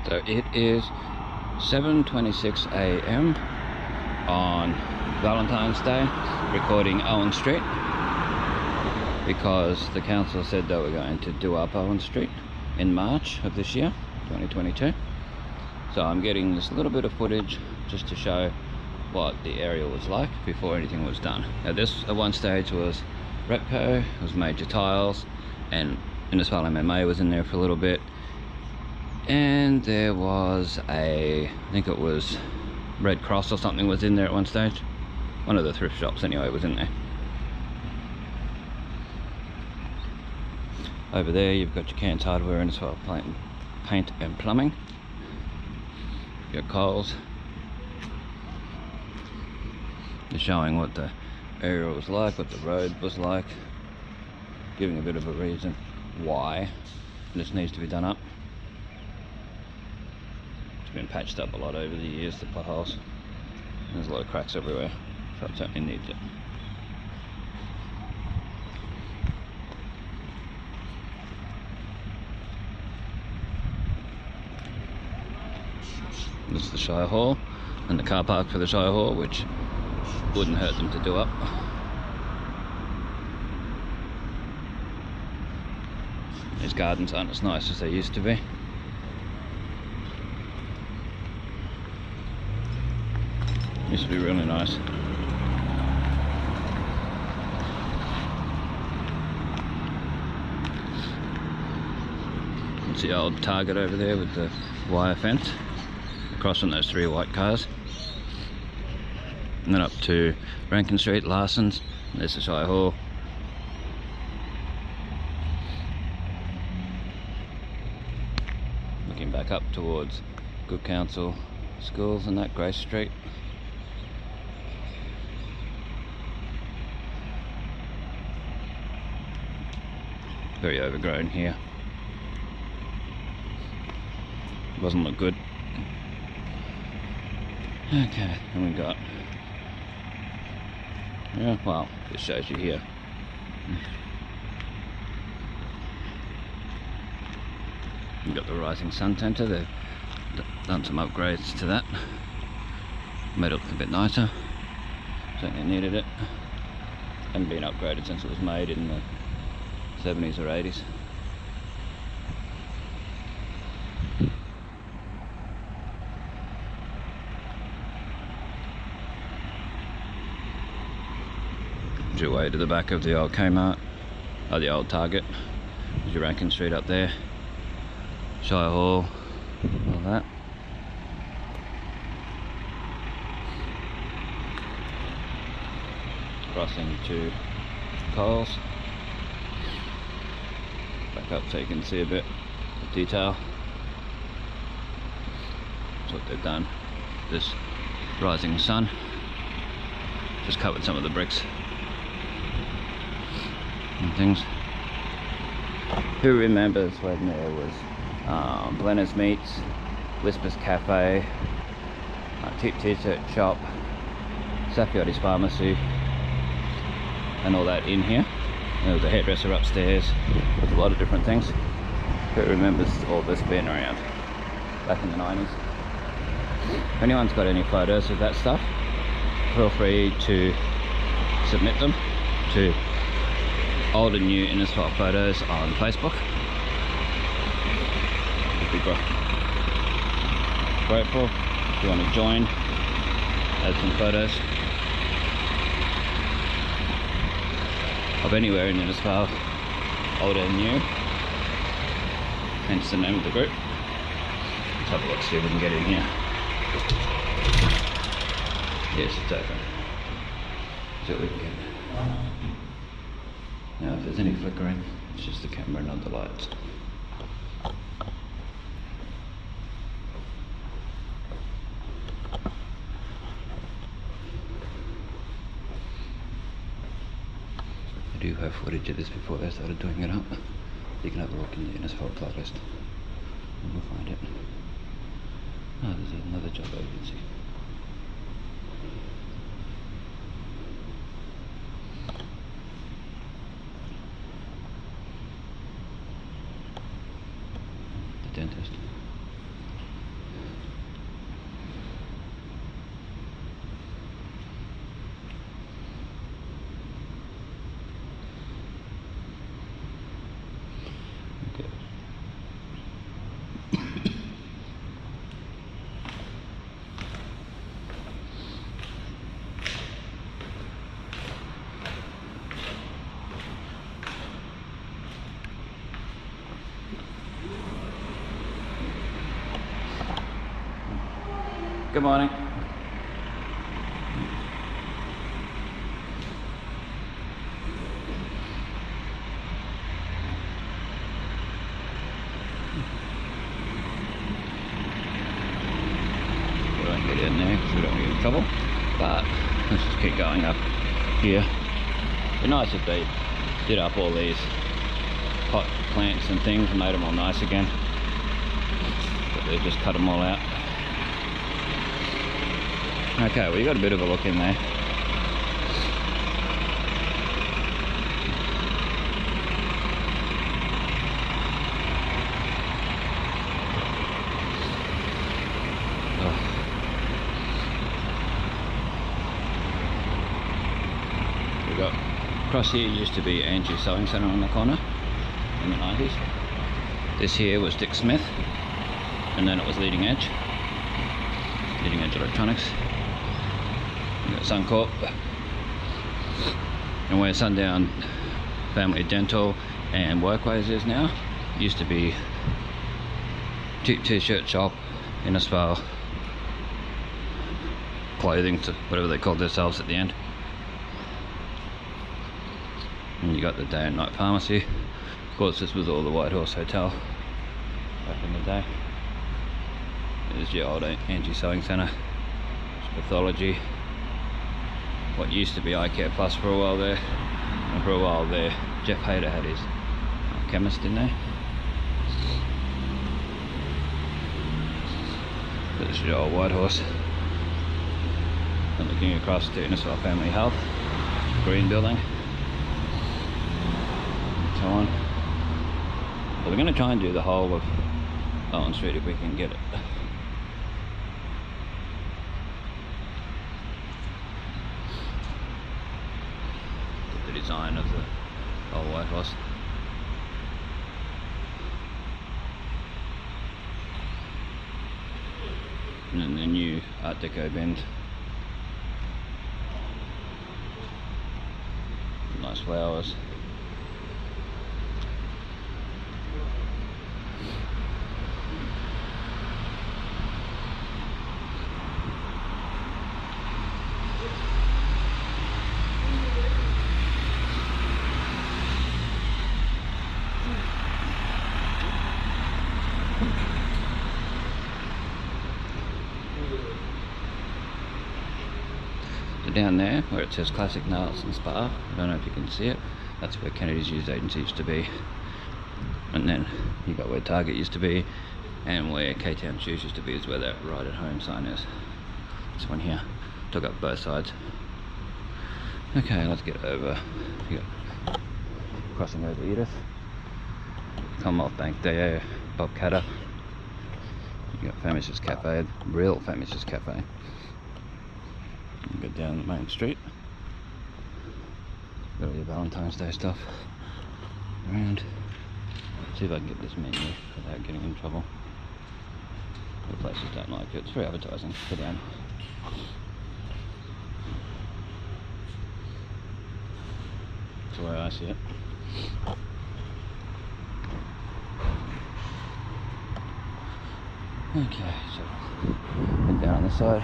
So it is 7:26 a.m. on Valentine's Day, recording Owen Street, because the council said they were going to do up Owen Street in March of this year, 2022. So I'm getting this little bit of footage just to show what the area was like before anything was done. Now this at one stage was Repco, it was Major Tiles, and Innisfail MMA was in there for a little bit. And there was I think it was Red Cross or something was in there at one stage. One of the thrift shops anyway was in there. Over there you've got your Cairns Hardware and as well paint and plumbing. You've got Coles. They're showing what the area was like, what the road was like, giving a bit of a reason why this needs to be done up. It's been patched up a lot over the years, the potholes. There's a lot of cracks everywhere, so it certainly needs it. This is the Shire Hall and the car park for the Shire Hall, which wouldn't hurt them to do up. These gardens aren't as nice as they used to be. Used to be really nice. It's the old Target over there with the wire fence, across from those 3 white cars. And then up to Rankin Street, Larson's, and there's the Shire Hall. Looking back up towards Good Counsel Schools and that, Grace Street. Very overgrown here. Doesn't look good. Okay, and we got, yeah, well, this shows you here. We've got the Rising Sun Centre. They've done some upgrades to that, made it look a bit nicer. Certainly needed it. Hadn't been upgraded since it was made in the 70s or 80s. Your way to the back of the old Kmart, or the old Target. There's your Rankin Street up there, Shire Hall, all that. Crossing to Coles. Back up so you can see a bit of detail. That's what they've done. This Rising Sun just covered some of the bricks and things. Who remembers when there was Blenner's Meats Whisper's Cafe, Cheap T-shirt shop, Safiotti's Pharmacy, and all that in here. There was a hairdresser upstairs with a lot of different things. Who remembers all this being around back in the 90s? If anyone's got any photos of that stuff, feel free to submit them to old and new Innisfail photos on Facebook. Would be grateful if you want to join, add some photos of anywhere in Innisfail, old and new, hence the name of the group. Let's have a look, see if we can get in here. Yes, it's open. See what we can get. Now if there's any flickering, it's just the camera and not the lights. I do have footage of this before they started doing it up. You can have a look in the Innisfail playlist and we'll find it. Oh, there's another job agency. The dentist. Okay. Good morning. We won't get in there because we don't want to get in trouble, but let's just keep going up here. It'd be nice if they did up all these hot plants and things and made them all nice again, but they just cut them all out. Okay, well, you got a bit of a look in there. We got across here used to be Angie's Sewing Centre on the corner in the 90s. This here was Dick Smith, and then it was Leading Edge Electronics. We got Suncorp, and where Sundown Family Dental and Workways is now, used to be Cheap T-shirt shop, Innisfail clothing, whatever they called themselves at the end. And you got the day and night pharmacy. Of course, this was all the White Horse Hotel back in the day. There's your old Angie Sewing Centre, pathology. What used to be Eye Care Plus for a while there, and for a while there Jeff Hayter had his chemist in there. There's your old White Horse. And looking across to Innisfail Family Health, green building, and so on. So we're going to try and do the whole of Owen Street if we can get it. The design of the old White Horse. And then the new Art Deco bend. Nice flowers. Down there where it says Classic Nails and Spa, I don't know if you can see it, that's where Kennedy's Used Agency used to be. And then you got where Target used to be, And where K-Town Shoes used to be is where that Right at Home sign is. This one here. Took up both sides. Okay, let's get over. You got crossing over Edith. Come off Bank Deo, Bob Catter. You got Famishes Cafe, real Famishes Cafe. You go down the main street. Got all your Valentine's Day stuff around. See if I can get this menu without getting in trouble. The places don't like it. It's free advertising. Go down. That's the way I see it. Okay, so head down on the side,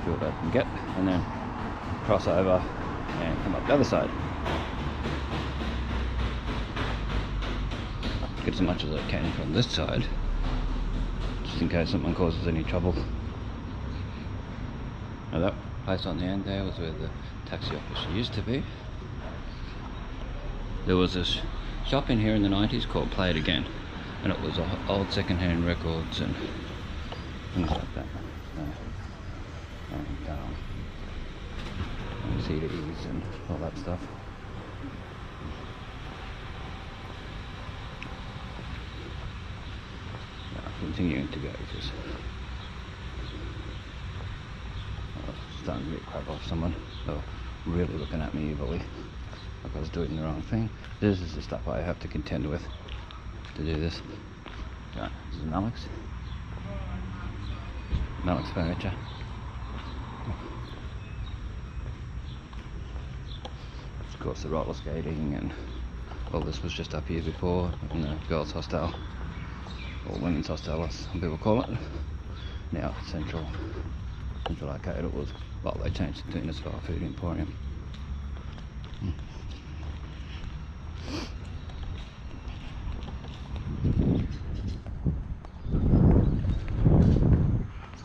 see what I can get, and then cross over and come up the other side. Get as much as I can from this side, just in case someone causes any trouble. Now that place on the end there was where the taxi office used to be. There was this shop in here in the 90s called Play It Again, and it was old second-hand records and things like that. And CDs and all that stuff. Now, continuing to go because I was starting to get crap off someone. They were really looking at me evilly, like I was doing the wrong thing. This is the stuff I have to contend with to do this. Right, this is Malik's furniture. Of course the roller skating and all this was just up here before in the girls' hostel, or women's hostel as some people call it. Now Central Arcade it was, well they changed it to Innisfail Food Emporium.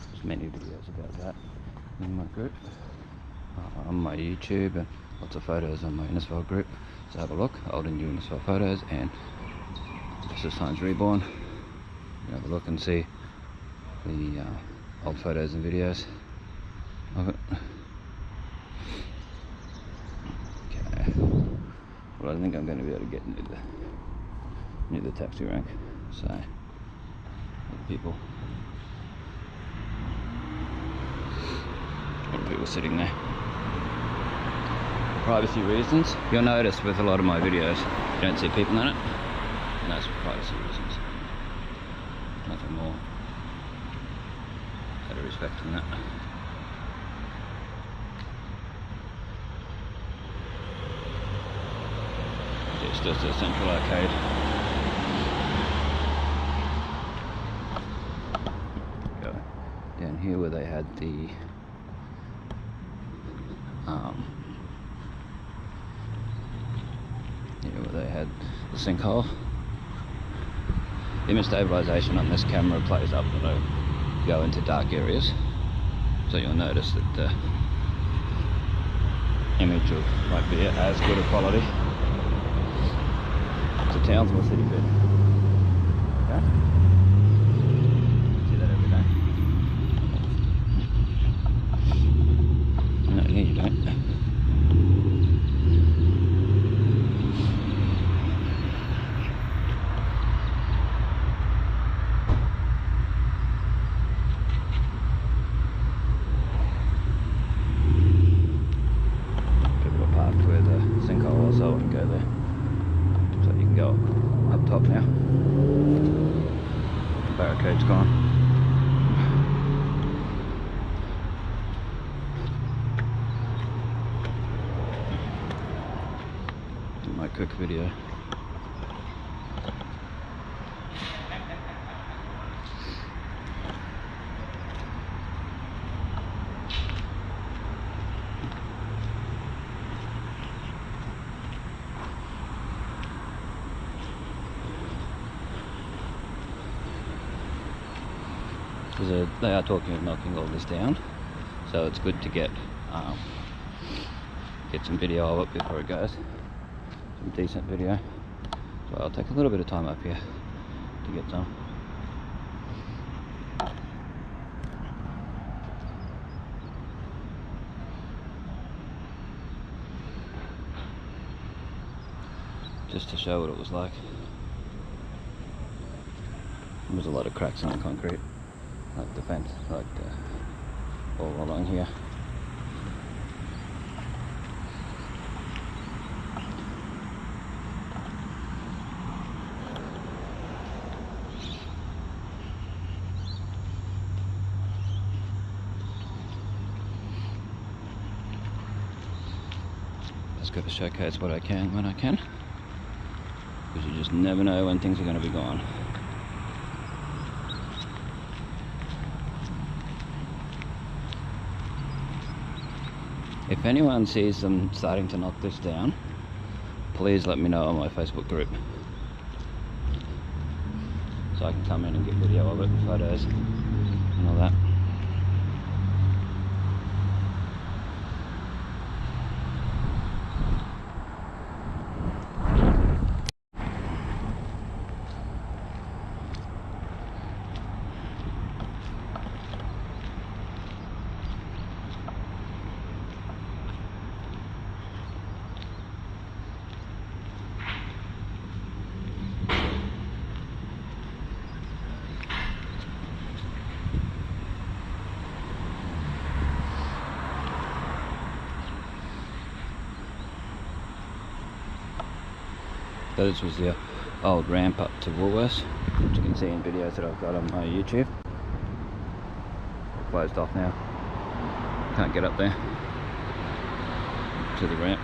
There's many videos about that in my group, on my YouTube, and lots of photos on my Innisfail group. So have a look, old and new Innisfail photos and Bestestimes Reborn. You can have a look and see the old photos and videos of it. Okay, well I think I'm going to be able to get near the taxi rank, so the people sitting there. For privacy reasons, you'll notice with a lot of my videos you don't see people in it, and that's for privacy reasons. Nothing more out of respect than that. It's just a Central Arcade. Go down here where they had the where they had the sinkhole. Image stabilization on this camera plays up when I go into dark areas, so you'll notice that the image won't be as good a quality. It's a Townsville city bit. Okay? See that every day. No, here you don't. So I wouldn't go there. So you can go up top now. The barricade's gone. Do my quick video. Because they are talking of knocking all this down, so it's good to get some video of it before it goes, some decent video. So I'll take a little bit of time up here to get some. just to show what it was like. There was a lot of cracks in the concrete, like the fence, like all along here. Just got to showcase what I can when I can, because you just never know when things are going to be gone. If anyone sees them starting to knock this down, please let me know on my Facebook group, so I can come in and get video of it, photos and all that. So this was the old ramp up to Woolworths, which you can see in videos that I've got on my YouTube. Closed off now. Can't get up there to the ramp.